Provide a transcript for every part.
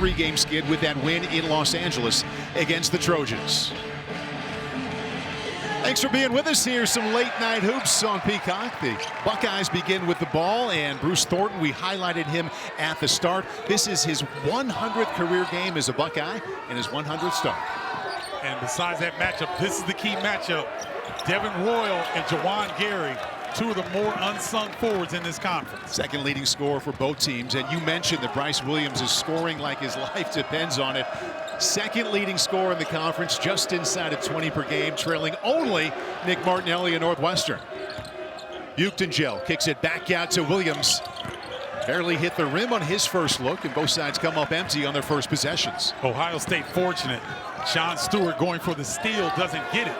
3-game skid with that win in Los Angeles against the Trojans. Thanks for being with us. Here's some late night hoops on Peacock. The Buckeyes begin with the ball, and Bruce Thornton, we highlighted him at the start. This is his 100th career game as a Buckeye and his 100th start. And besides that matchup, this is the key matchup. Devin Royal and Juwan Gary, two of the more unsung forwards in this conference. Second leading scorer for both teams, and you mentioned that Bryce Williams is scoring like his life depends on it. Second leading scorer in the conference, just inside of 20 per game, trailing only Nick Martinelli and Northwestern. B1G kicks it back out to Williams. Barely hit the rim on his first look, and both sides come up empty on their first possessions. Ohio State fortunate. Sean Stewart going for the steal, doesn't get it.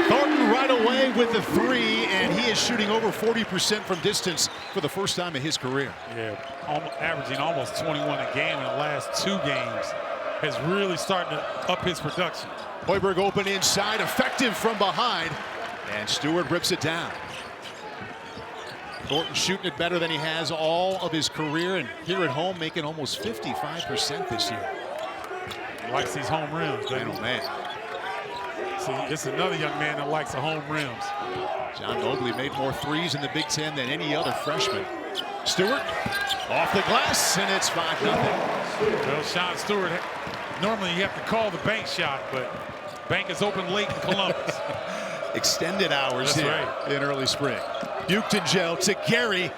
Thornton right away with the three, and he is shooting over 40% from distance for the first time in his career. Yeah, averaging almost 21 a game in the last 2 games. Has really started to up his production. Hoiberg open inside, effective from behind, and Stewart rips it down. Thornton shooting it better than he has all of his career, and here at home making almost 55% this year. He likes these home rims, man. Oh, man. See, this is another young man that likes the home rims. John Mobley made more threes in the Big Ten than any other freshman. Stewart off the glass, and it's 5-0. Well, Sean Stewart, normally you have to call the bank shot, but bank is open late in Columbus. Extended hours That's here right. in early spring. B1G to Gary.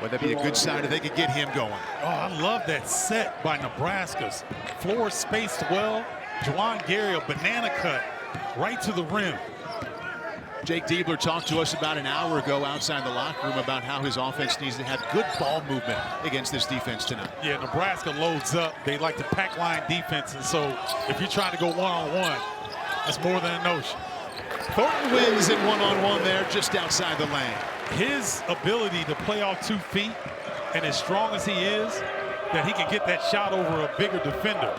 Would that be a good sign if they could get him going? Oh, I love that set by Nebraska's. Floor spaced well. Juwan Gary, a banana cut right to the rim. Jake Diebler talked to us about an hour ago outside the locker room about how his offense needs to have good ball movement against this defense tonight. Yeah, Nebraska loads up. They like to pack line defense, and so if you're trying to go one-on-one, that's more than a notion. Thornton wins in one-on-one there just outside the lane. His ability to play off 2 feet, and as strong as he is, that he can get that shot over a bigger defender.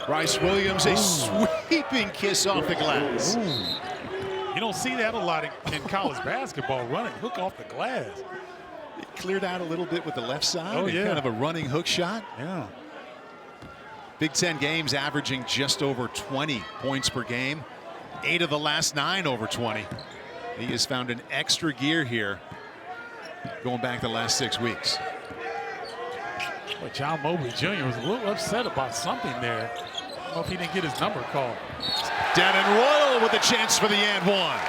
Bryce Williams, a sweeping kiss off the glass. Ooh. You don't see that a lot in college basketball, running hook off the glass. It cleared out a little bit with the left side. Oh, yeah. Kind of a running hook shot. Yeah. Big Ten games averaging just over 20 points per game. 8 of the last 9 over 20. He has found an extra gear here going back the last 6 weeks. Well, John Mobley Jr. was a little upset about something there. I don't know if he didn't get his number called. Devin Royal with a chance for the and one.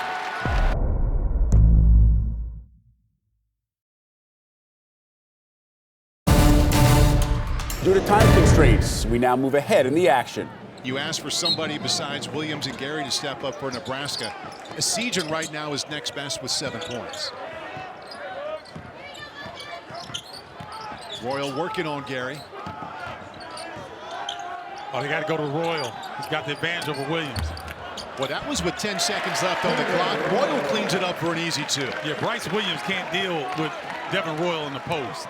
Due to time constraints, we now move ahead in the action. You asked for somebody besides Williams and Gary to step up for Nebraska. Sejan right now is next best with 7 points. Royal working on Gary. Oh, they got to go to Royal. He's got the advantage over Williams. Well, that was with 10 seconds left on the clock. Royal cleans it up for an easy 2. Yeah, Bryce Williams can't deal with Devin Royal in the post.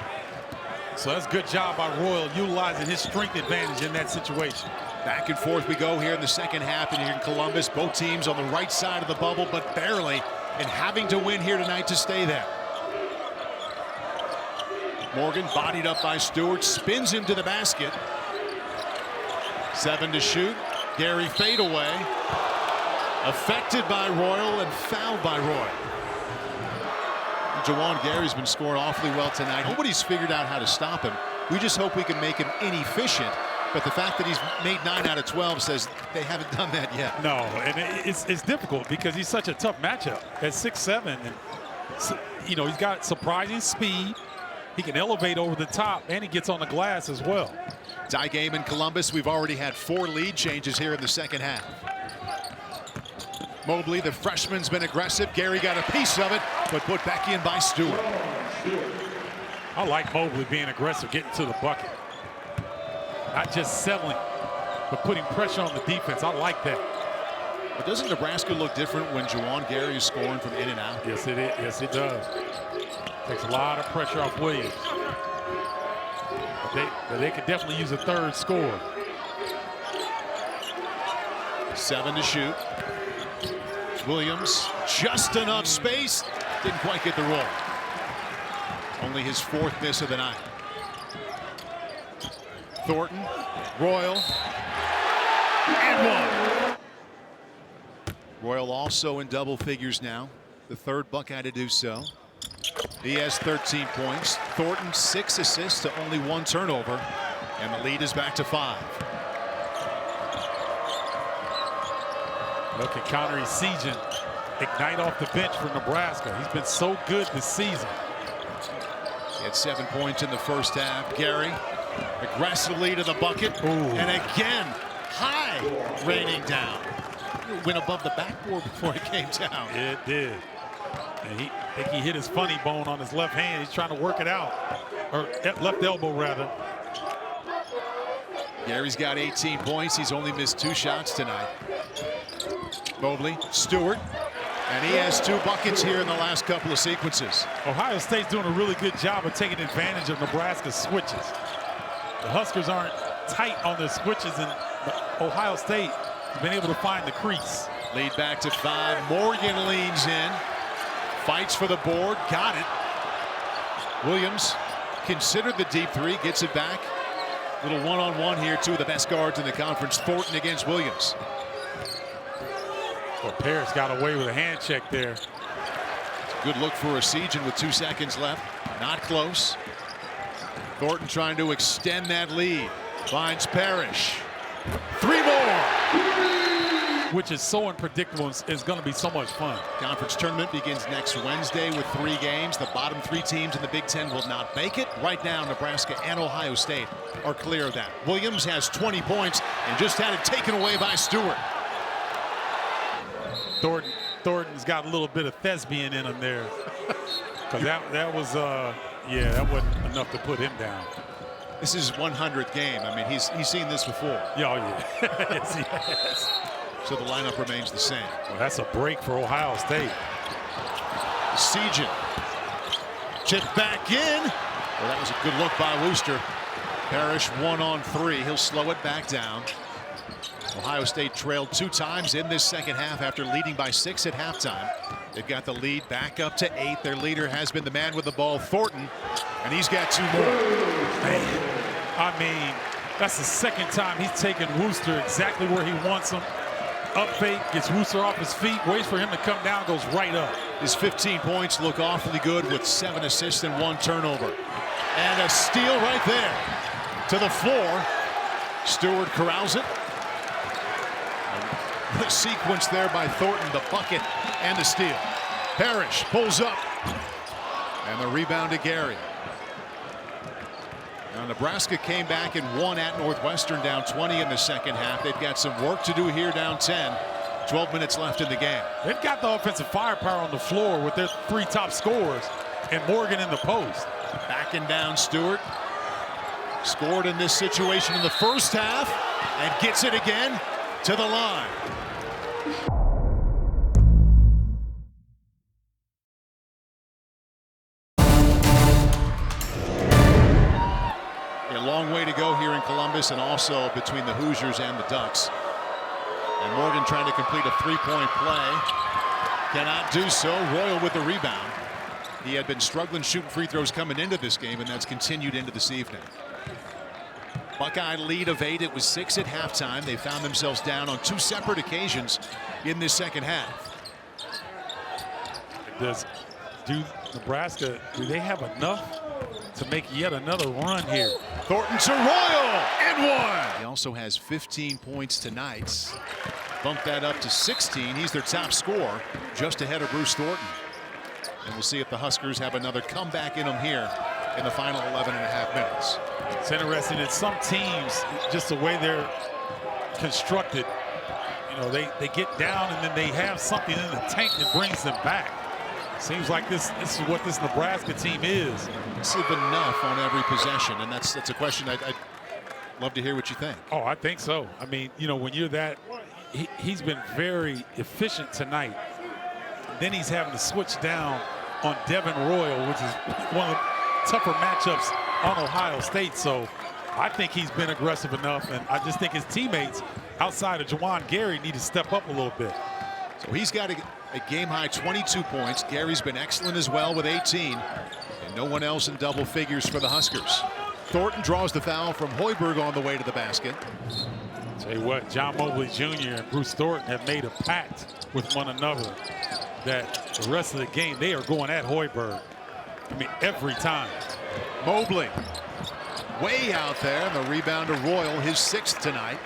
So that's a good job by Royal utilizing his strength advantage in that situation. Back and forth we go here in the second half, and here in Columbus, both teams on the right side of the bubble, but barely, and having to win here tonight to stay there. Morgan bodied up by Stewart, spins him to the basket. 7 to shoot. Gary fade away. Affected by Royal and fouled by Roy. Juwan Gary's been scoring awfully well tonight. Nobody's figured out how to stop him. We just hope we can make him inefficient. But the fact that he's made 9 out of 12 says they haven't done that yet. No, and it's difficult because he's such a tough matchup at 6'7", and you know he's got surprising speed. He can elevate over the top, and he gets on the glass as well. Tie game in Columbus. We've already had 4 lead changes here in the second half. Mobley, the freshman's been aggressive. Gary got a piece of it, but put back in by Stewart. I like Mobley being aggressive, getting to the bucket. Not just settling, but putting pressure on the defense. I like that. But doesn't Nebraska look different when Juwan Gary is scoring from in and out? Yes, it is. Yes, it does. Takes a lot of pressure off Williams. But they could definitely use a third score. 7 to shoot. Williams, just enough space. Didn't quite get the roll. Only his 4th miss of the night. Thornton, Royal, and one. Royal also in double figures now, the third Buckeye to do so. He has 13 points. Thornton 6 assists to only 1 turnover, and the lead is back to 5. Look at Connor Seagen ignite off the bench for Nebraska. He's been so good this season. He had 7 points in the first half. Gary aggressively to the bucket. Ooh. And again, high raining down. It went above the backboard before it came down. It did. And I think he hit his funny bone on his left hand. He's trying to work it out. Or left elbow, rather. Gary's got 18 points. He's only missed 2 shots tonight. Mobley, Stewart, and he has 2 buckets here in the last couple of sequences. Ohio State's doing a really good job of taking advantage of Nebraska's switches. The Huskers aren't tight on their switches, and Ohio State has been able to find the crease. Lead back to 5. Morgan leans in, fights for the board, got it. Williams considered the deep 3, gets it back. Little one-on-one here, 2 of the best guards in the conference. Thornton against Williams. Well, Paris got away with a hand check there. Good look for a Seagen with 2 seconds left. Not close. Thornton trying to extend that lead. Finds Parrish. 3 more. Which is so unpredictable. It's going to be so much fun. Conference tournament begins next Wednesday with 3 games. The bottom 3 teams in the Big Ten will not make it. Right now, Nebraska and Ohio State are clear of that. Williams has 20 points and just had it taken away by Stewart. Thornton's got a little bit of thespian in him there. Because that was, yeah, that wasn't enough to put him down. This is his 100th game. I mean, he's seen this before. Yeah, oh, yeah. Yes, he has. So the lineup remains the same. Well, that's a break for Ohio State. Seagen. Chip back in. Well, that was a good look by Wooster. Parrish 1-on-3. He'll slow it back down. Ohio State trailed 2 times in this second half after leading by 6 at halftime. They've got the lead back up to 8. Their leader has been the man with the ball, Thornton, and he's got 2 more. Man, I mean, that's the second time he's taken Wooster exactly where he wants him. Up fake, gets Wooster off his feet, waits for him to come down, goes right up. His 15 points look awfully good with 7 assists and 1 turnover. And a steal right there to the floor. Stewart corrals it. The sequence there by Thornton, the bucket and the steal. Parrish pulls up. And the rebound to Gary. Now Nebraska came back and won at Northwestern down 20 in the second half. They've got some work to do here down 10. 12 minutes left in the game. They've got the offensive firepower on the floor with their 3 top scorers and Morgan in the post. Backing down Stewart. Scored in this situation in the first half and gets it again to the line. A long way to go here in Columbus and also between the Hoosiers and the Ducks. And Morgan trying to complete a 3-point play. Cannot do so. Royal with the rebound. He had been struggling shooting free throws coming into this game, and that's continued into this evening. Buckeye lead of 8. It was 6 at halftime. They found themselves down on 2 separate occasions in this second half. Do Nebraska, do they have enough to make yet another run here? Thornton to Royal and 1. He also has 15 points tonight. Bump that up to 16. He's their top scorer, just ahead of Bruce Thornton. And we'll see if the Huskers have another comeback in them here in the final 11 and a half minutes. It's interesting that some teams, just the way they're constructed, you know, they get down and then they have something in the tank that brings them back. Seems like this is what this Nebraska team is. It's enough on every possession, and that's a question I'd love to hear what you think. Oh, I think so. I mean, you know, when you're that, he's been very efficient tonight. Then he's having to switch down on Devin Royal, which is one of the tougher matchups on Ohio State. So I think he's been aggressive enough, and I just think his teammates outside of Juwan Gary need to step up a little bit. So he's got a game-high 22 points. Gary's been excellent as well with 18. And no one else in double figures for the Huskers. Thornton draws the foul from Hoiberg on the way to the basket. Tell you what, John Mobley Jr. and Bruce Thornton have made a pact with one another that the rest of the game they are going at Hoiberg. I mean, every time. Mobley way out there, and the rebound to Royal, his 6th tonight.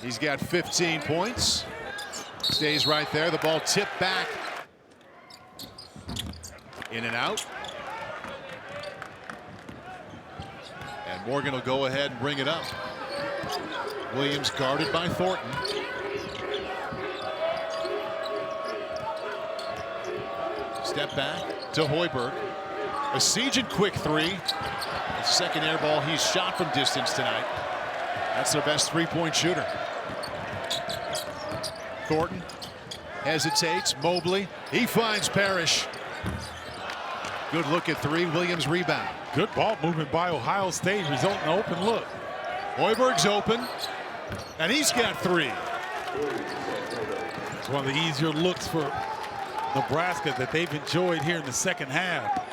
He's got 15 points. Stays right there. The ball tipped back. In and out. And Morgan will go ahead and bring it up. Williams guarded by Thornton. Step back to Hoiberg. A siege and quick 3. The second air ball he's shot from distance tonight. That's their best 3-point shooter. Thornton hesitates. Mobley. He finds Parrish. Good look at 3. Williams rebound. Good ball movement by Ohio State, resulting in an open look. Hoiberg's open, and he's got 3. It's one of the easier looks for Nebraska that they've enjoyed here in the second half.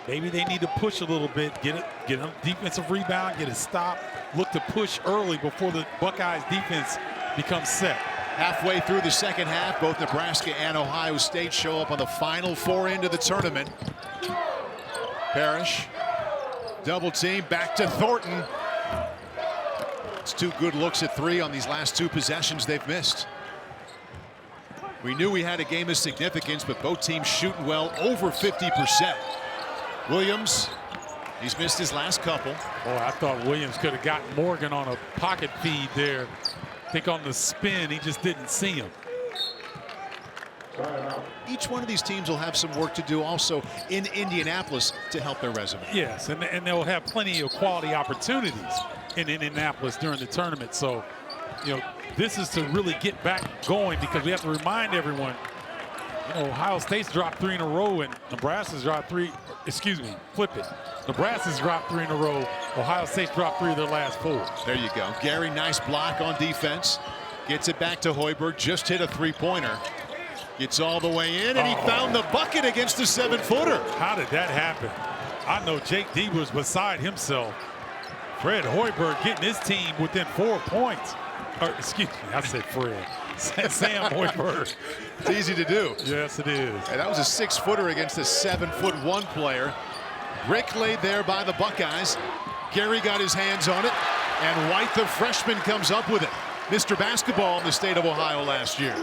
Maybe they need to push a little bit, get a defensive rebound, get a stop, look to push early before the Buckeyes defense becomes set. Halfway through the second half, both Nebraska and Ohio State show up on the final 4 into the tournament. Parrish, double team, back to Thornton. It's 2 good looks at 3 on these last 2 possessions they've missed. We knew we had a game of significance, but both teams shooting well, over 50%. Williams, he's missed his last couple. Oh, I thought Williams could have gotten Morgan on a pocket feed there. I think on the spin, he just didn't see him. Each one of these teams will have some work to do also in Indianapolis to help their resume. Yes, and they'll have plenty of quality opportunities in Indianapolis during the tournament. So, you know, this is to really get back going, because we have to remind everyone, you know, Ohio State's dropped 3 in a row and Nebraska's dropped 3. Excuse me, flip it. Nebraska's dropped 3 in a row. Ohio State's dropped 3 of their last 4. There you go. Gary, nice block on defense. Gets it back to Hoiberg. Just hit a 3-pointer. Gets all the way in, and he found the bucket against the 7-footer. How did that happen? I know Jake D was beside himself. Fred Hoiberg getting his team within 4 points. Or, excuse me, I said Fred. Sam Hoiberg. It's easy to do. Yes, it is. And that was a 6-footer against a 7'1" player. Brick laid there by the Buckeyes. Gary got his hands on it, and White, the freshman, comes up with it. Mr. Basketball in the state of Ohio last year.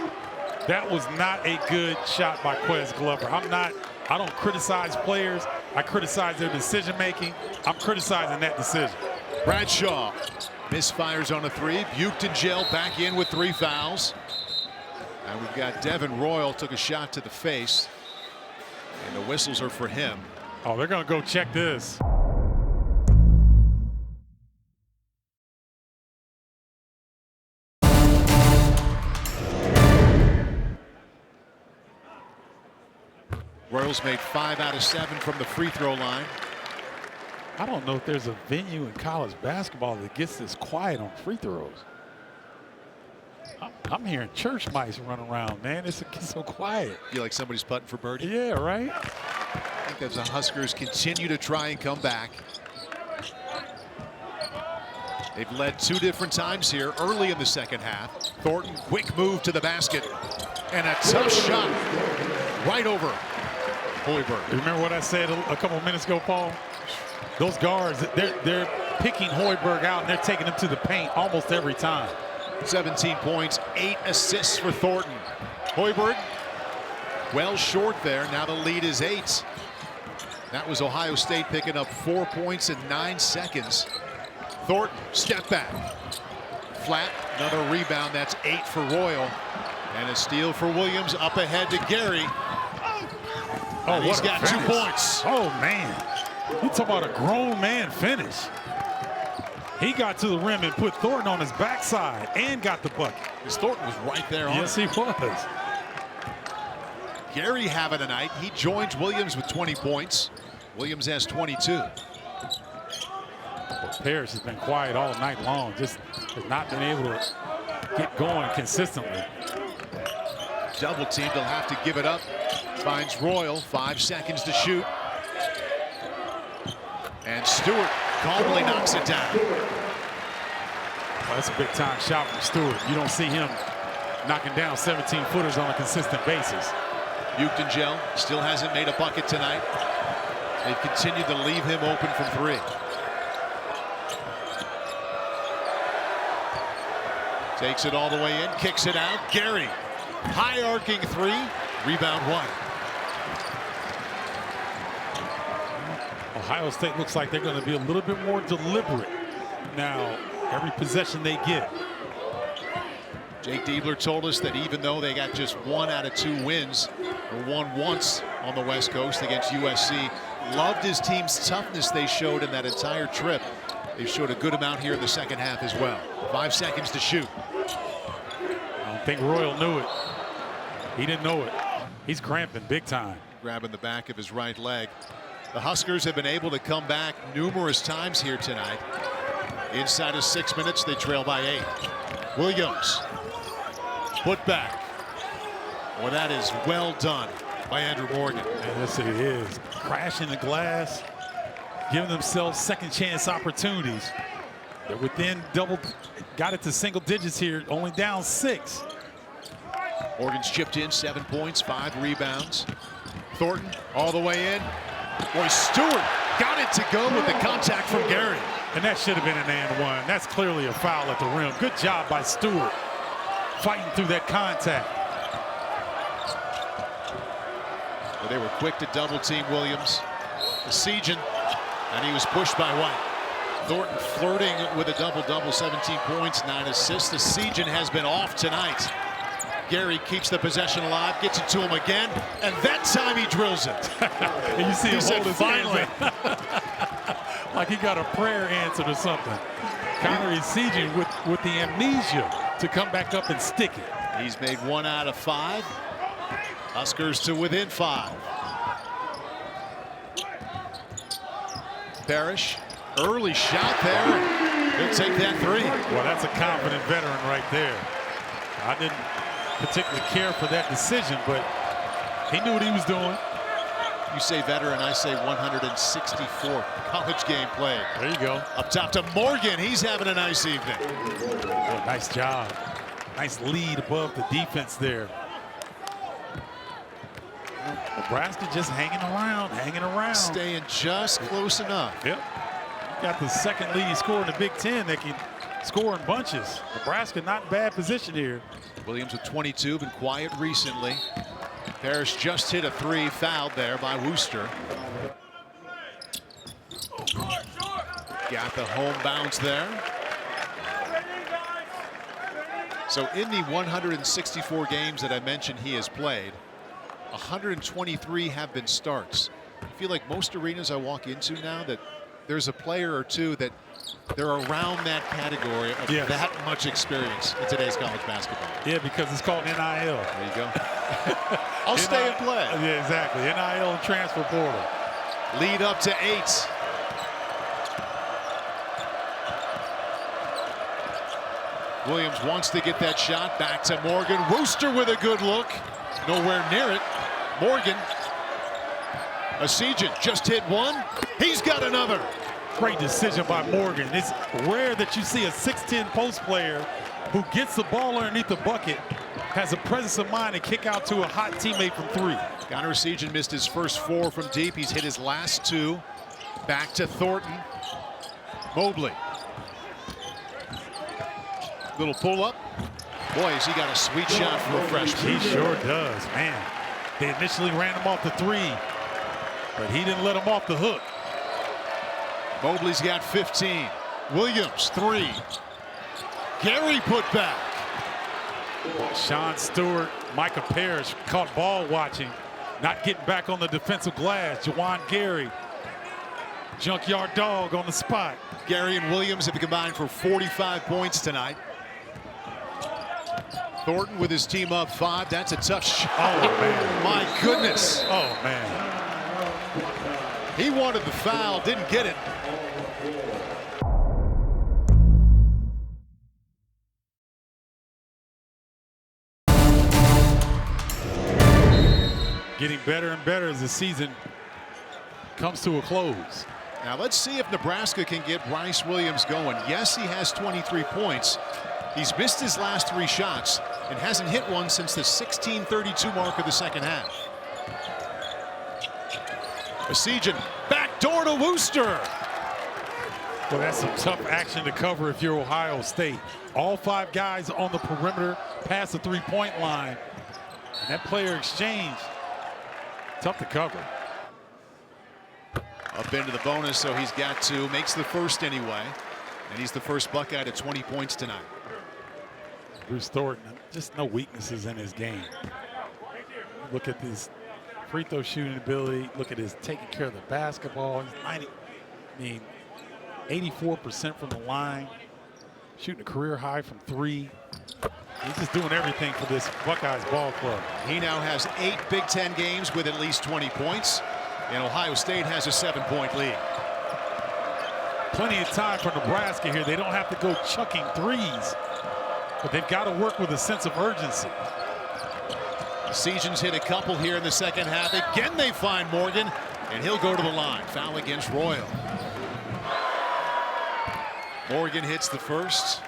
That was not a good shot by Quez Glover. I don't criticize players. I criticize their decision making. I'm criticizing that decision. Bradshaw misfires on a 3. Buchton back in with 3 fouls. And we've got Devin Royal took a shot to the face, and the whistles are for him. Oh, they're going to go check this. Royals made 5 out of 7 from the free throw line. I don't know if there's a venue in college basketball that gets this quiet on free throws. I'm hearing church mice run around, man. It gets so quiet. Feel like somebody's putting for birdie? Yeah, right? I think as the Huskers continue to try and come back. They've led 2 different times here early in the second half. Thornton, quick move to the basket, and a tough shot right over Hoiberg. Remember what I said a couple minutes ago, Paul? Those guards, they're picking Hoiberg out and they're taking him to the paint almost every time. 17 points, 8 assists for Thornton. Hoiberg, well short there. Now the lead is 8. That was Ohio State picking up 4 points in 9 seconds. Thornton, step back. Flat, another rebound. That's 8 for Royal. And a steal for Williams, up ahead to Gary. And he's got 2 points. Oh, man. You talk about a grown man finish. He got to the rim and put Thornton on his backside and got the bucket. Because Thornton was right there on Yes, he was. Gary having a night. He joins Williams with 20 points. Williams has 22. Parrish has been quiet all night long. Just has not been able to get going consistently. Double team, they'll have to give it up. Finds Royal, 5 seconds to shoot. And Stewart calmly knocks it down. Well, that's a big-time shot from Stewart. You don't see him knocking down 17-footers on a consistent basis. Buckeyes still hasn't made a bucket tonight. They've continued to leave him open from three. Takes it all the way in, kicks it out. Gary, high arcing three, rebound one. Ohio State looks like they're going to be a little bit more deliberate now every possession they get. Jake Diebler told us that even though they got just 1 out of 2 wins, or won once on the West Coast against USC, loved his team's toughness they showed in that entire trip. They showed a good amount here in the second half as well. 5 seconds to shoot. I don't think Royal knew it. He didn't know it. He's cramping big time. Grabbing the back of his right leg. The Huskers have been able to come back numerous times here tonight. Inside of 6 minutes, they trail by 8. Williams, put back. Well, that is well done by Andrew Morgan. Yes, it is. Crashing the glass, giving themselves second chance opportunities. They're within double, got it to single digits here, only down 6. Morgan's chipped in 7 points, 5 rebounds. Thornton all the way in. Boy, Stewart got it to go with the contact from Gary. And that should have been an and one. That's clearly a foul at the rim. Good job by Stewart fighting through that contact. Well, they were quick to double team Williams. Sejan, and he was pushed by White. Thornton flirting with a double-double, 17 points, 9 assists. The Sejan has been off tonight. Gary keeps the possession alive, gets it to him again, and that time he drills it. And you see him hold his finally. Like he got a prayer answered or something. Connor Sejan with the amnesia to come back up and stick it. He's made 1 out of 5. Huskers to within 5. Parrish, early shot there. He'll take that 3. Well, that's a confident veteran right there. I didn't particularly care for that decision, but he knew what he was doing. You say veteran, I say 164 college game played. There you go. Up top to Morgan. He's having a nice evening. Oh, nice job. Nice lead above the defense there. Nebraska just hanging around. Staying just close enough. Yep. Got the second leading scorer in the Big Ten that can score in bunches. Nebraska not in bad position here. Williams with 22, been quiet recently. Parrish just hit a 3, fouled there by Wooster. Got the home bounce there. So in the 164 games that I mentioned he has played, 123 have been starts. I feel like most arenas I walk into now that there's a player or two that they're around that category of that much experience in today's college basketball. Yeah, because it's called NIL. There you go. I'll stay and play. Yeah, exactly. NIL and transfer portal. Lead up to 8. Williams wants to get that shot. Back to Morgan. Wooster with a good look. Nowhere near it. Morgan. Sejan just hit 1. He's got another. Great decision by Morgan. It's rare that you see a 6'10" post player who gets the ball underneath the bucket, has a presence of mind to kick out to a hot teammate from 3. Connor Sejan missed his first 4 from deep. He's hit his last 2. Back to Thornton. Mobley. Little pull up. Boy, has he got a sweet shot for a freshman. He sure does, man. They initially ran him off the 3, but he didn't let him off the hook. Mobley's got 15. Williams, 3. Gary put back. Sean Stewart, Micah Parrish caught ball watching, not getting back on the defensive glass. Juwan Gary, junkyard dog on the spot. Gary and Williams have combined for 45 points tonight. Thornton with his team up 5. That's a tough shot. Oh, man. My goodness. Oh, man. He wanted the foul, didn't get it. Getting better and better as the season comes to a close. Now let's see if Nebraska can get Bryce Williams going. Yes, he has 23 points. He's missed his last 3 shots and hasn't hit one since the 16:32 mark of the second half. Esijan backdoor to Wooster. Well, that's some tough action to cover if you're Ohio State. All 5 guys on the perimeter past the 3-point line. And that player exchange, tough to cover. Up into the bonus, so he's got 2. Makes the first anyway. And he's the first Buckeye to 20 points tonight. Bruce Thornton, just no weaknesses in his game. Look at this free throw shooting ability. Look at his taking care of the basketball. He's 84% from the line, shooting a career high from 3. He's just doing everything for this Buckeyes ball club. He now has 8 Big Ten games with at least 20 points, and Ohio State has a 7-point lead. Plenty of time for Nebraska here. They don't have to go chucking threes, but they've got to work with a sense of urgency. Esijan's hit a couple here in the second half. Again, they find Morgan, and he'll go to the line. Foul against Royal. Morgan hits the first.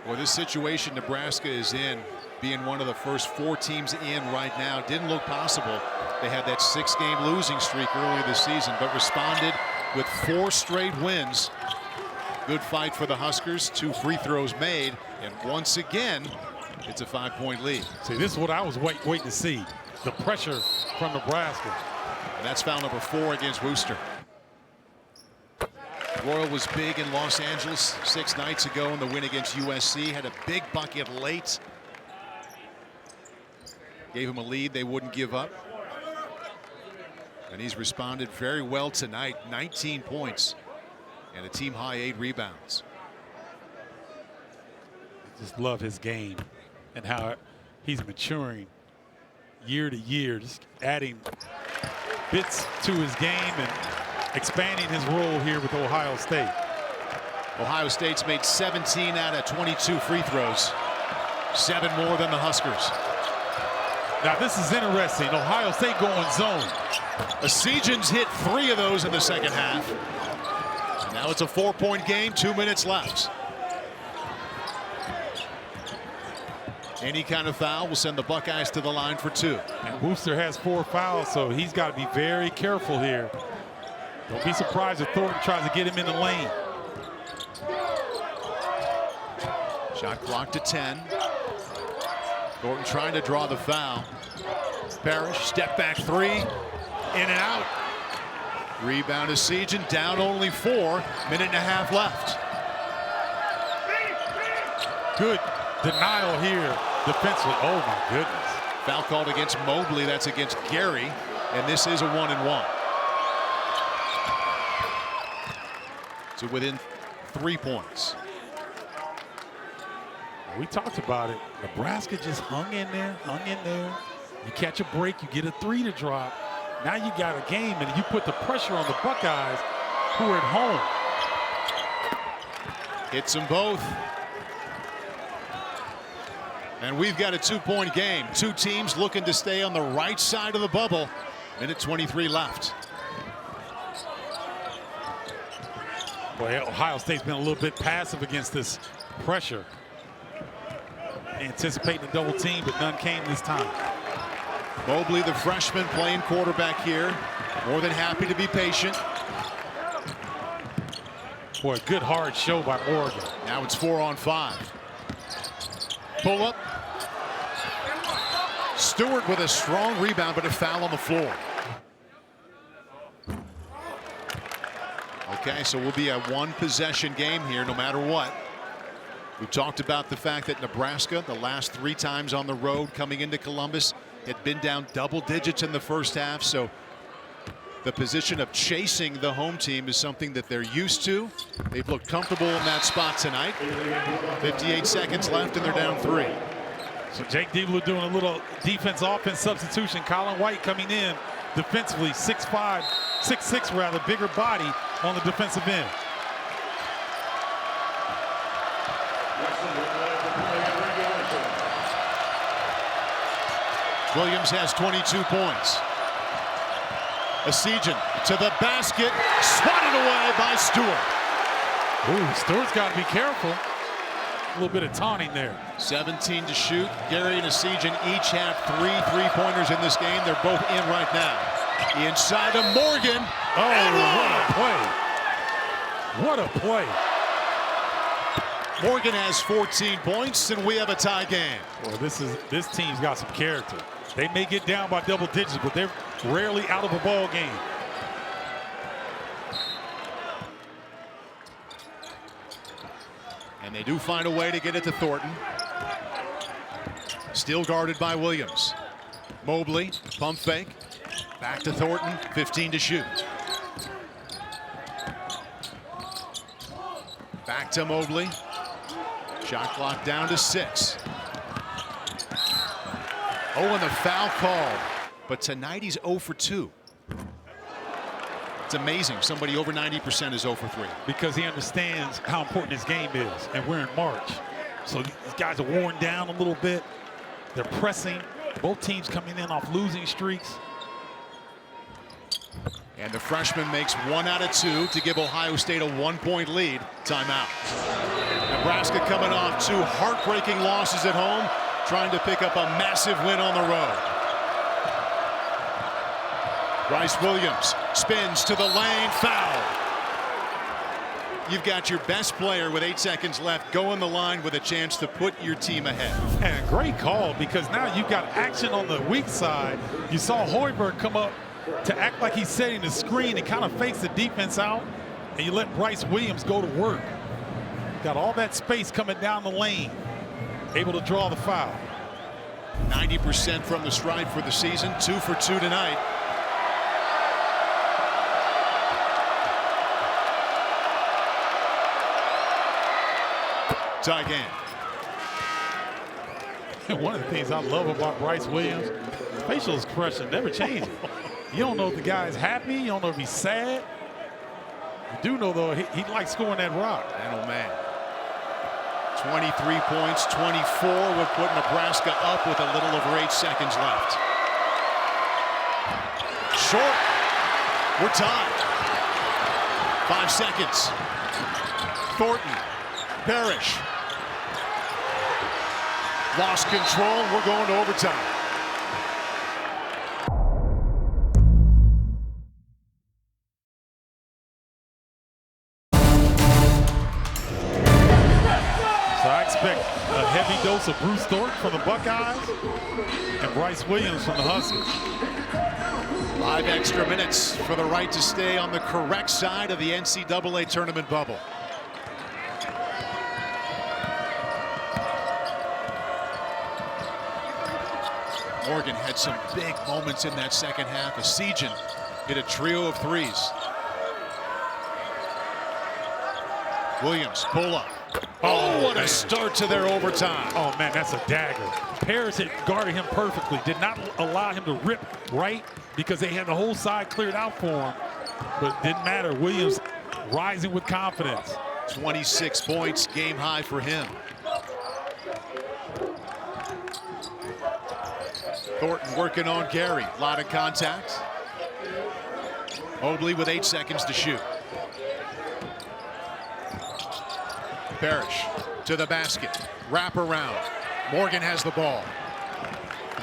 Well, this situation Nebraska is in, being one of the first 4 teams in right now, didn't look possible. They had that 6-game losing streak earlier this season, but responded with 4 straight wins. Good fight for the Huskers. 2 free throws made, and once again, it's a 5-point lead. See, this is what I was waiting to see, the pressure from Nebraska. And that's foul number 4 against Wooster. Royal was big in Los Angeles 6 nights ago in the win against USC. Had a big bucket late. Gave him a lead they wouldn't give up. And he's responded very well tonight. 19 points and a team high 8 rebounds. I just love his game and how he's maturing year to year, just adding bits to his game and expanding his role here with Ohio State. Ohio State's made 17 out of 22 free throws. 7 more than the Huskers. Now this is interesting. Ohio State going zone. Esijan's hit 3 of those in the second half. And now it's a 4-point game, 2 minutes left. Any kind of foul will send the Buckeyes to the line for 2. And Wooster has 4 fouls, so he's got to be very careful here. Don't be surprised if Thornton tries to get him in the lane. Shot clock to 10. Thornton trying to draw the foul. Parrish, step back 3, in and out. Rebound is Esijan, down only 4, minute and a half left. Good denial here defensively. Oh my goodness. Foul called against Mobley, that's against Gary, and this is a 1-and-1. So within 3 points. We talked about it. Nebraska just hung in there, You catch a break, you get a 3 to drop. Now you got a game, and you put the pressure on the Buckeyes, who are at home. Hits them both. And we've got a 2-point game. 2 teams looking to stay on the right side of the bubble. Minute 23 left. Boy, Ohio State's been a little bit passive against this pressure. Anticipating a double team, but none came this time. Mobley, the freshman, playing quarterback here. More than happy to be patient. Boy, a good hard show by Morgan. Now it's 4-on-5. Pull up. Stewart with a strong rebound, but a foul on the floor. Okay, so we'll be a 1-possession game here no matter what. We've talked about the fact that Nebraska, the last 3 times on the road coming into Columbus, had been down double digits in the first half. So the position of chasing the home team is something that they're used to. They've looked comfortable in that spot tonight. 58 seconds left and they're down 3. So Jake Diebler doing a little defense-offense substitution. Colin White coming in defensively, 6'5", 6'6" rather, bigger body on the defensive end. Williams has 22 points. Esijan to the basket, swatted away by Stewart. Ooh, Stewart's got to be careful. A little bit of taunting there. 17 to shoot. Gary and Esijan each have 3 3-pointers in this game. They're both in right now. Inside to Morgan. Oh, what a play. What a play. Morgan has 14 points, and we have a tie game. Well, this team's got some character. They may get down by double digits, but they're rarely out of a ball game. And they do find a way to get it to Thornton. Still guarded by Williams. Mobley, pump fake. Back to Thornton, 15 to shoot. Back to Mobley. Shot clock down to 6. Oh, and the foul called. But tonight he's 0 for 2. It's amazing. Somebody over 90% is 0 for 3. Because he understands how important this game is, and we're in March. So these guys are worn down a little bit. They're pressing. Both teams coming in off losing streaks. And the freshman makes 1 out of 2 to give Ohio State a 1-point lead. Timeout. Nebraska coming off 2 heartbreaking losses at home, trying to pick up a massive win on the road. Bryce Williams spins to the lane, foul. You've got your best player with 8 seconds left going the line with a chance to put your team ahead. And a great call, because now you've got action on the weak side. You saw Hoiberg come up to act like he's setting the screen and kind of fakes the defense out, and you let Bryce Williams go to work. Got all that space coming down the lane, able to draw the foul. 90% from the stripe for the season, 2 for 2 tonight. Tie game. And one of the things I love about Bryce Williams, facial expression never changes. You don't know if the guy's happy. You don't know if he's sad. You do know, though, he likes scoring that rock. Man, oh, man. 23 points, 24 would put Nebraska up with a little over 8 seconds left. Short. We're tied. 5 seconds. Thornton. Parrish. Lost control. We're going to overtime. So I expect a heavy dose of Bruce Thornton from the Buckeyes and Bryce Williams from the Huskers. 5 extra minutes for the right to stay on the correct side of the NCAA tournament bubble. Morgan had some big moments in that second half. Esijan hit a trio of threes. Williams, pull up. Oh, what a start to their overtime. Oh, man, that's a dagger. Parrish had guarded him perfectly, did not allow him to rip right because they had the whole side cleared out for him. But didn't matter. Williams rising with confidence. 26 points, game high for him. Thornton working on Gary. A lot of contact. Mobley with 8 seconds to shoot. Parrish to the basket. Wrap around. Morgan has the ball.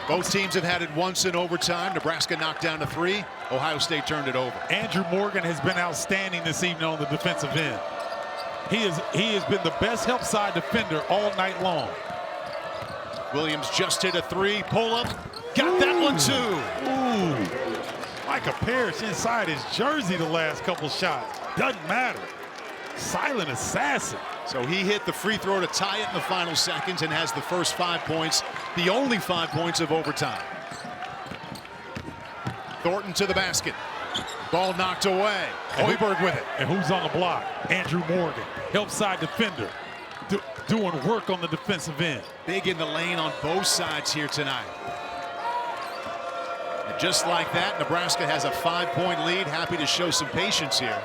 Both teams have had it once in overtime. Nebraska knocked down to 3. Ohio State turned it over. Andrew Morgan has been outstanding this evening on the defensive end. He has been the best help side defender all night long. Williams just hit a 3. Pull up. Got that one too. Ooh. Micah Parrish inside his jersey the last couple shots. Doesn't matter. Silent assassin. So he hit the free throw to tie it in the final seconds and has the first 5 points, the only 5 points of overtime. Thornton to the basket. Ball knocked away. Hoiberg with it. And who's on the block? Andrew Morgan, help side defender, doing work on the defensive end. Big in the lane on both sides here tonight. And just like that, Nebraska has a 5-point lead. Happy to show some patience here.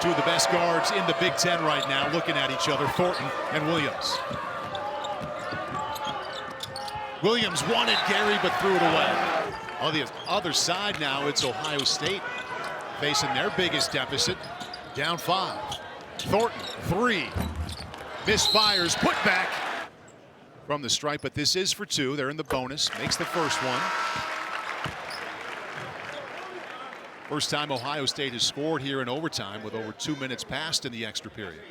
Two of the best guards in the Big Ten right now looking at each other, Thornton and Williams. Williams wanted Gary but threw it away. On the other side now, it's Ohio State facing their biggest deficit. Down 5. Thornton, 3. Misfires, put back from the stripe, but this is for 2. They're in the bonus. Makes the first one. First time Ohio State has scored here in overtime with over 2 minutes passed in the extra period.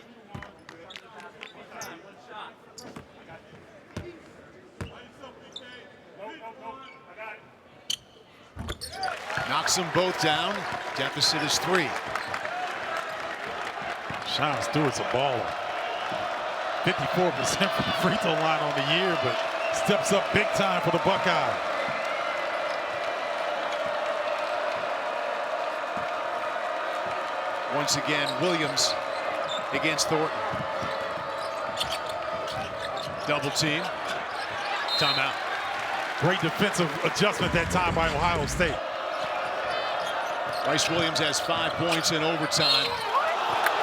Knocks them both down. Deficit is 3. Sean Stewart's a baller. 54% from the free throw line on the year, but steps up big time for the Buckeyes. Once again, Williams against Thornton. Double team. Timeout. Great defensive adjustment that time by Ohio State. Bryce Williams has 5 points in overtime,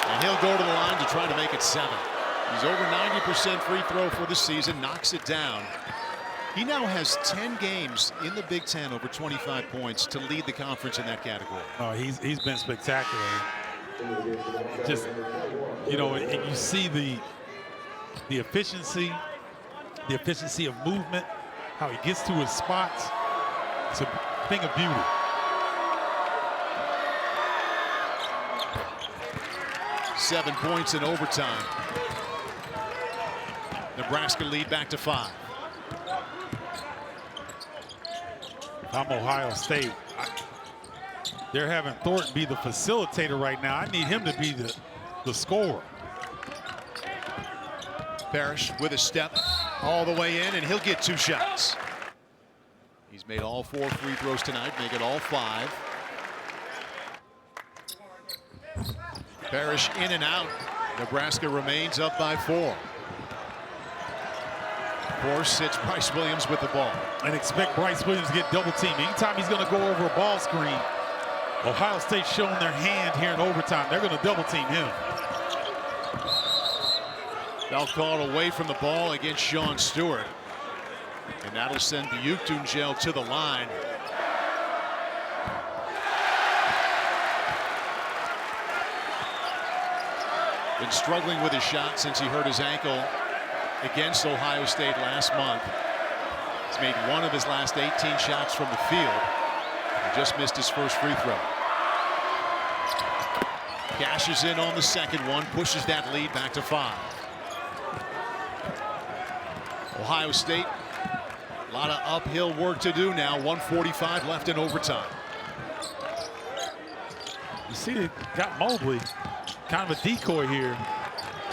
and he'll go to the line to try to make it 7. He's over 90% free throw for the season, knocks it down. He now has 10 games in the Big Ten over 25 points to lead the conference in that category. Oh, he's been spectacular. Just, you know, and you see the efficiency of movement, how he gets to his spots. It's a thing of beauty. Seven points in overtime. Nebraska lead back to 5. I'm Ohio State. They're having Thornton be the facilitator right now. I need him to be the scorer. Parrish with a step all the way in, and he'll get 2 shots. He's made all 4 free throws tonight, make it all 5. Parrish in and out. Nebraska remains up by 4. Of course, it's Bryce Williams with the ball. And expect Bryce Williams to get double teamed. Anytime he's going to go over a ball screen, Ohio State's showing their hand here in overtime. They're going to double team him. Foul called away from the ball against Sean Stewart. And that'll send Buckeyes to the line. Been struggling with his shot since he hurt his ankle against Ohio State last month. He's made 1 of his last 18 shots from the field. He just missed his first free throw. Cashes in on the second one, pushes that lead back to 5. Ohio State, a lot of uphill work to do now. 1:45 left in overtime. You see they got Mobley, kind of a decoy here.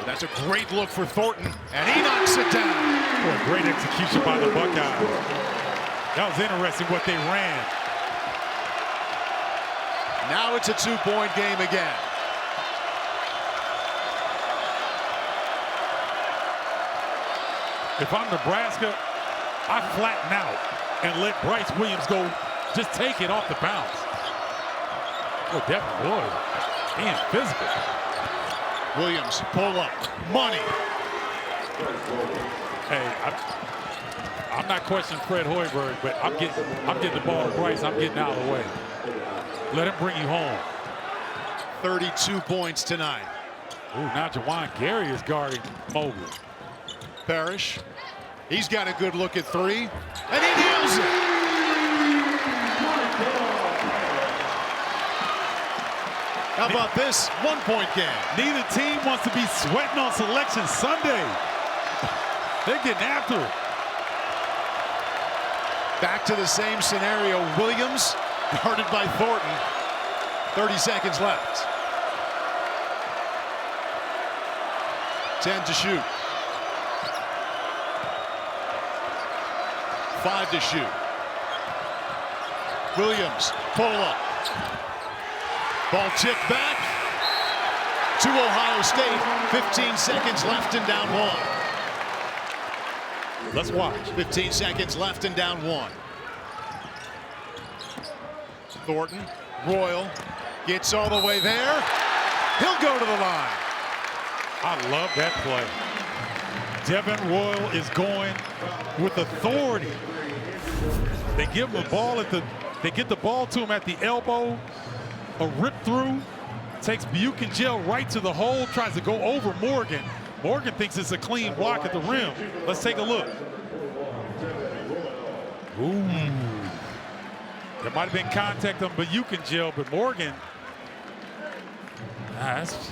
That's a great look for Thornton, and he knocks it down. Boy, great execution by the Buckeyes. That was interesting what they ran. Now it's a 2-point game again. If I'm Nebraska, I flatten out and let Bryce Williams go, just take it off the bounce. Oh, Devin Royal, being physical. Williams, pull up, money. Hey, I'm not questioning Fred Hoiberg, but I'm getting the ball to Bryce. I'm getting out of the way. Let him bring you home. 32 points tonight. Ooh, now Jawan Gary is guarding Mobley. Parrish, he's got a good look at 3, and he nails it. How about this 1-point game? Neither team wants to be sweating on Selection Sunday. They're getting after it. Back to the same scenario. Williams guarded by Thornton. 30 seconds left. 10 to shoot. 5 to shoot. Williams, pull up. Ball tipped back to Ohio State. 15 seconds left and down 1. Let's watch. 15 seconds left and down 1. Thornton, Royal gets all the way there. He'll go to the line. I love that play. Devin Royal is going with authority. They give him the ball they get the ball to him at the elbow, a rip through, takes B1G right to the hole, tries to go over Morgan. Morgan thinks it's a clean block at the rim. Let's take a look. Ooh. There might have been contact on B1G, but Morgan, that's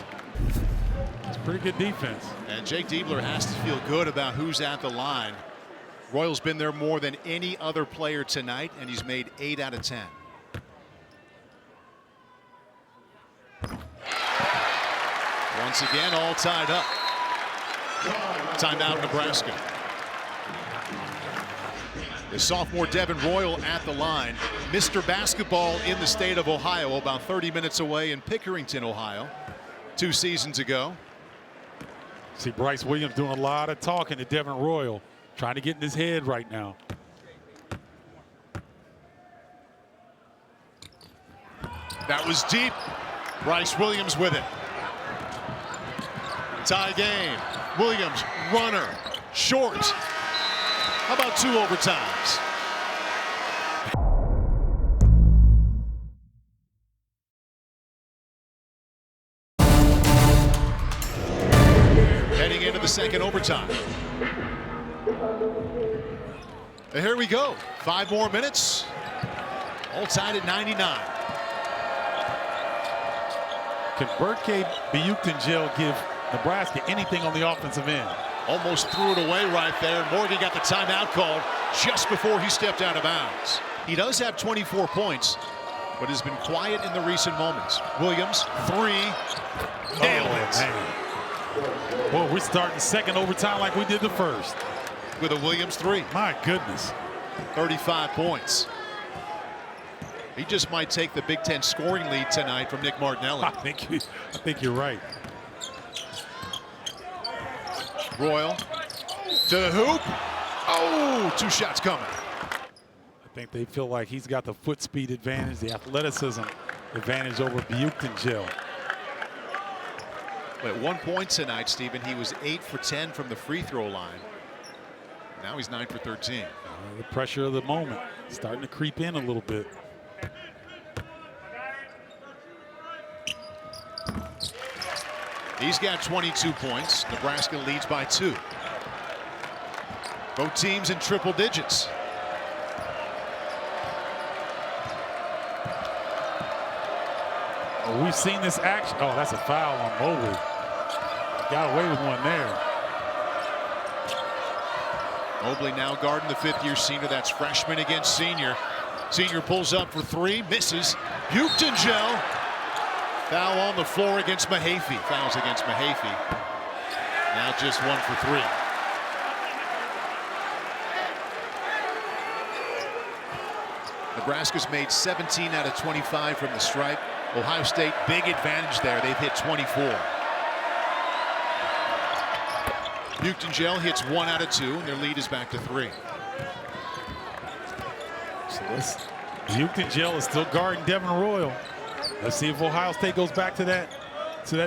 pretty good defense. And Jake Diebler has to feel good about who's at the line. Royal's been there more than any other player tonight, and he's made 8 out of 10. Once again, all tied up. Timeout, Nebraska. The sophomore Devin Royal at the line. Mr. Basketball in the state of Ohio, about 30 minutes away in Pickerington, Ohio, 2 seasons ago. See Bryce Williams doing a lot of talking to Devin Royal, trying to get in his head right now. That was deep. Bryce Williams with it. Tie game. Williams, runner, short. How about 2 overtimes? Heading into the second overtime. And here we go. 5 more minutes. All tied at 99. Can Berke B1G give Nebraska anything on the offensive end? Almost threw it away right there. Morgan got the timeout called just before he stepped out of bounds. He does have 24 points, but has been quiet in the recent moments. Williams, 3, nailed it. Man. Well, we're starting second overtime like we did the first. With a Williams 3. My goodness. 35 points. He just might take the Big Ten scoring lead tonight from Nick Martinelli. I think you're right. Royal to the hoop. Oh, 2 shots coming. I think they feel like he's got the foot speed advantage, the athleticism advantage over B1G. At 1 point tonight, Stephen, he was 8 for 10 from the free throw line. Now he's 9 for 13. The pressure of the moment starting to creep in a little bit. He's got 22 points. Nebraska leads by 2. Both teams in triple digits. Well, we've seen this action. Oh, that's a foul on Mobley. Got away with one there. Mobley now guarding the 5th-year senior. That's freshman against senior. Senior pulls up for 3, misses. B1G. Foul on the floor against Mahaffey. Fouls against Mahaffey. Now just 1 for 3. Nebraska's made 17 out of 25 from the stripe. Ohio State, big advantage there. They've hit 24. B1G hits 1 out of 2, and their lead is back to 3. So B1G is still guarding Devin Royal. Let's see if Ohio State goes back to that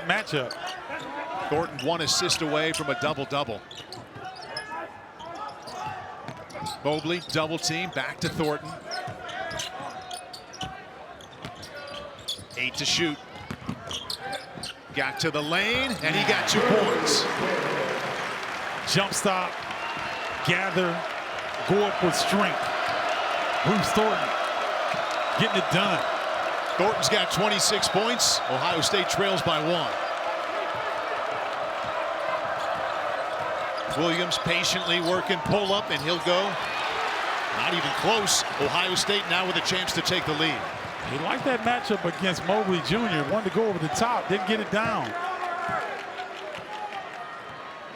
matchup. Thornton 1 assist away from a double-double. Mobley double team, back to Thornton. 8 to shoot. Got to the lane, and he got 2 points. Jump stop, gather, go up with strength. Bruce Thornton getting it done. Thornton's got 26 points. Ohio State trails by 1. Williams patiently working pull up, and he'll go. Not even close. Ohio State now with a chance to take the lead. He liked that matchup against Mobley Jr. Wanted to go over the top, didn't get it down.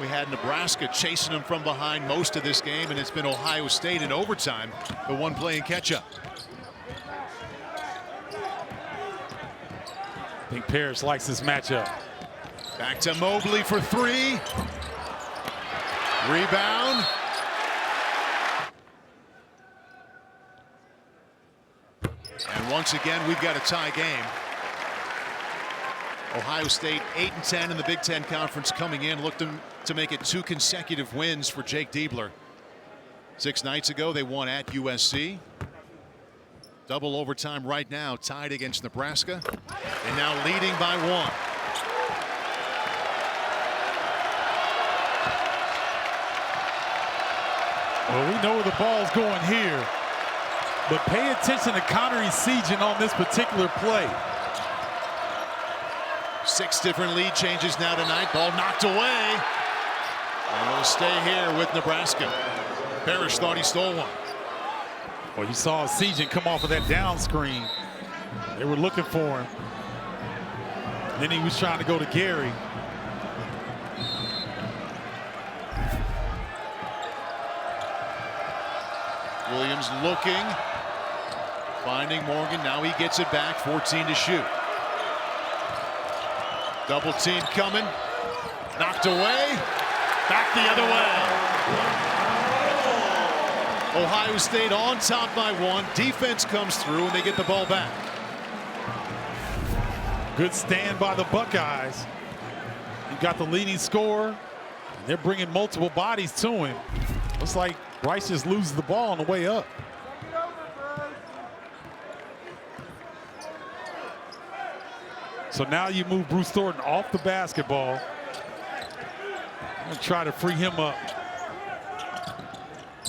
We had Nebraska chasing him from behind most of this game, and it's been Ohio State in overtime, the one playing catch-up. I think Parrish likes this matchup. Back to Mobley for 3. Rebound. And once again, we've got a tie game. Ohio State 8-10 in the Big Ten Conference coming in. Looked to make it 2 consecutive wins for Jake Diebler. 6 nights ago, they won at USC. Double overtime right now, tied against Nebraska, and now leading by 1. Well, we know where the ball's going here, but pay attention to countering sieging on this particular play. 6 different lead changes now tonight. Ball knocked away. And it'll stay here with Nebraska. Parrish thought he stole one. Well, you saw Siegen come off of that down screen. They were looking for him. Then he was trying to go to Gary. Williams looking, finding Morgan. Now he gets it back, 14 to shoot. Double team coming, knocked away, back the other way. Ohio State on top by 1. Defense comes through and they get the ball back. Good stand by the Buckeyes. You got the leading scorer. They're bringing multiple bodies to him. Looks like Bryce just loses the ball on the way up. So now you move Bruce Thornton off the basketball and try to free him up.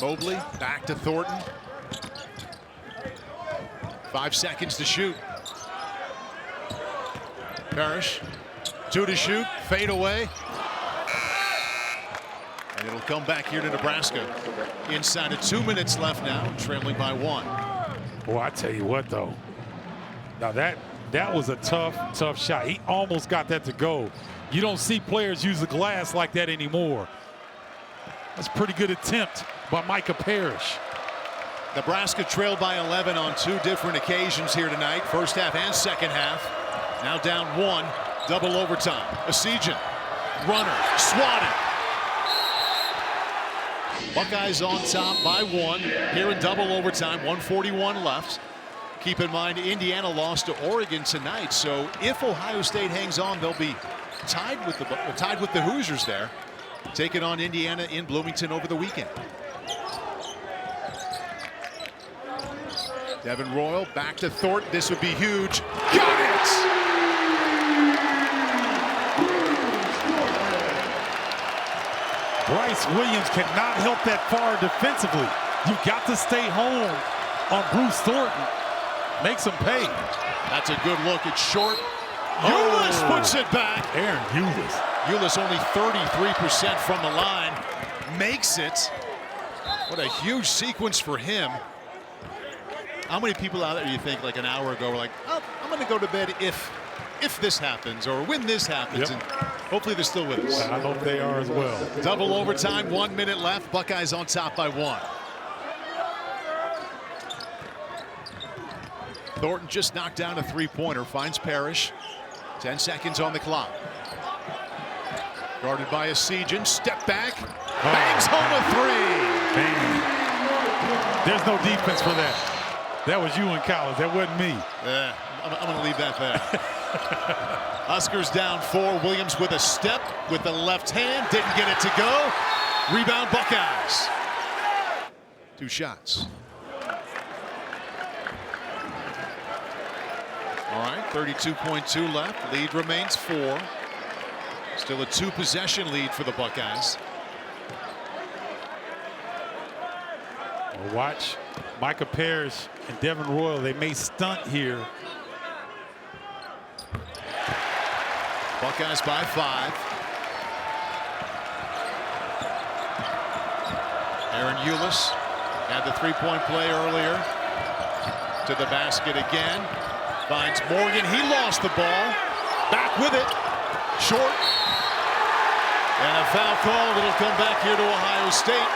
Mobley back to Thornton. 5 seconds to shoot. Parrish, 2 to shoot, fade away. And it'll come back here to Nebraska. Inside of 2 minutes left now, trailing by 1. Boy, I tell you what, though. Now that was a tough shot. He almost got that to go. You don't see players use the glass like that anymore. That's a pretty good attempt by Micah Parrish. Nebraska trailed by 11 on 2 different occasions here tonight. First half and second half. Now down 1, double overtime. Asijan, runner, swatted. Buckeyes on top by 1 here in double overtime. 1:41 left. Keep in mind, Indiana lost to Oregon tonight, so if Ohio State hangs on, they'll be tied with the Hoosiers there, taking on Indiana in Bloomington over the weekend. Devin Royal back to Thornton. This would be huge. Got it! Bryce Williams cannot help that far defensively. You've got to stay home on Bruce Thornton. Makes him pay. That's a good look. It's short. Ulis puts it back. Aaron Ulis. Ulis only 33% from the line. Makes it. What a huge sequence for him. How many people out there you think like an hour ago were like, oh, I'm going to go to bed if this happens or when this happens? Yep. And hopefully they're still with us. I hope they are as well. Double overtime, 1 minute left. Buckeyes on top by 1. Thornton just knocked down a 3-pointer, finds Parrish. 10 seconds on the clock. Guarded by Asijan, step back, bangs home a 3. Man. There's no defense for that. That was you in college, that wasn't me. I'm going to leave that there. Huskers down 4. Williams with a step with the left hand, didn't get it to go. Rebound Buckeyes. 2 shots. All right, 32.2 left. Lead remains 4. Still a 2-possession lead for the Buckeyes. Well, watch Micah Parrish and Devin Royal. They may stunt here. Buckeyes by 5. Aaron Ulis had the 3-point play earlier. To the basket again. Finds Morgan. He lost the ball. Back with it. Short. And a foul call. It'll come back here to Ohio State.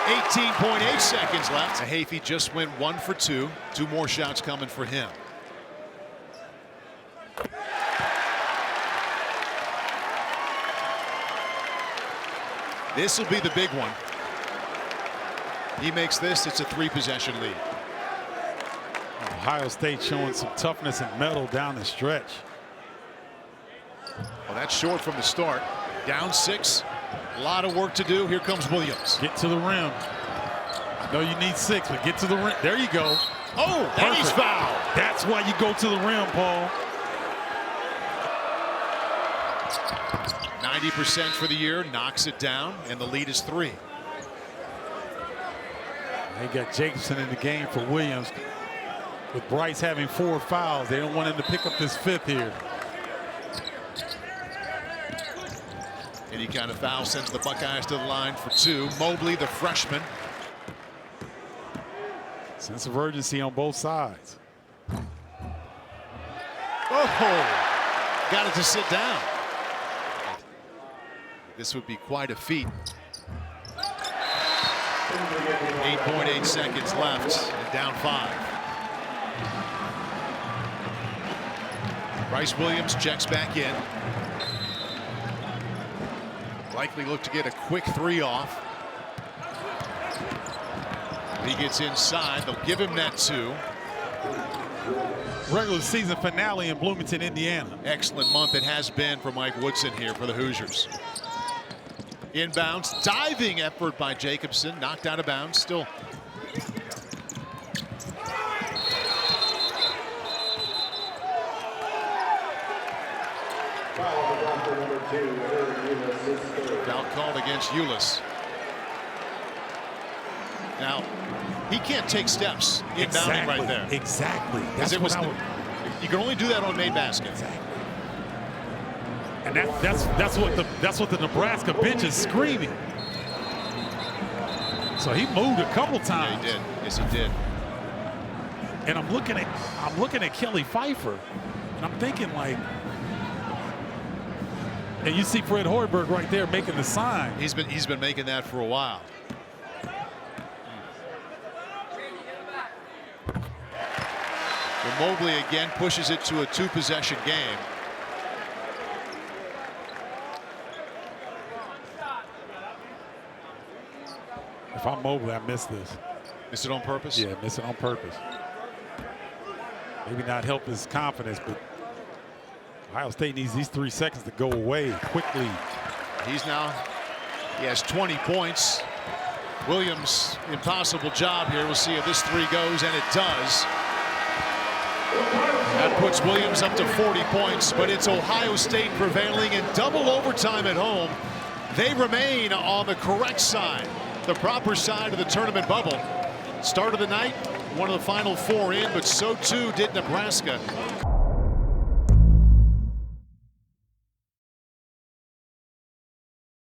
18.8 seconds left. Hafey just went 1 for 2. 2 more shots coming for him. This will be the big one. He makes this, it's a 3-possession lead. Ohio State showing some toughness and mettle down the stretch. Well, that's short from the start. Down 6. A lot of work to do. Here comes Williams. Get to the rim. I know you need 6, but get to the rim. There you go. Oh, and he's fouled. That's why you go to the rim, Paul. 90% for the year, knocks it down, and the lead is 3. They got Jacobson in the game for Williams. With Bryce having 4 fouls, they don't want him to pick up this 5th here. Any kind of foul sends the Buckeyes to the line for 2. Mobley, the freshman. Sense of urgency on both sides. Oh, got it to sit down. This would be quite a feat. 8.8 seconds left and down 5. Bryce Williams checks back in. Likely look to get a quick 3 off. He gets inside. They'll give him that 2. Regular season finale in Bloomington, Indiana. Excellent month it has been for Mike Woodson here for the Hoosiers. Inbounds, diving effort by Jacobson, knocked out of bounds. Still. Foul called against Ulis. Now, he can't take steps inbounding right there. Exactly. That's what you can only do that on made basket. Exactly. And that's what the Nebraska bench is screaming. So he moved a couple times. Yeah, he did. Yes, he did. And I'm looking at Kelly Pfeiffer, and I'm thinking like, and you see Fred Hoiberg right there making the sign. He's been making that for a while. Well, Mobley again pushes it to a 2-possession game. If I'm Mobley, I miss this. Miss it on purpose? Yeah, miss it on purpose. Maybe not help his confidence, but Ohio State needs these 3 seconds to go away quickly. He has 20 points. Williams, impossible job here. We'll see if this 3 goes, and it does. That puts Williams up to 40 points, but it's Ohio State prevailing in double overtime at home. They remain on the correct side, the proper side of the tournament bubble. Start of the night, one of the final 4 in, but so too did Nebraska.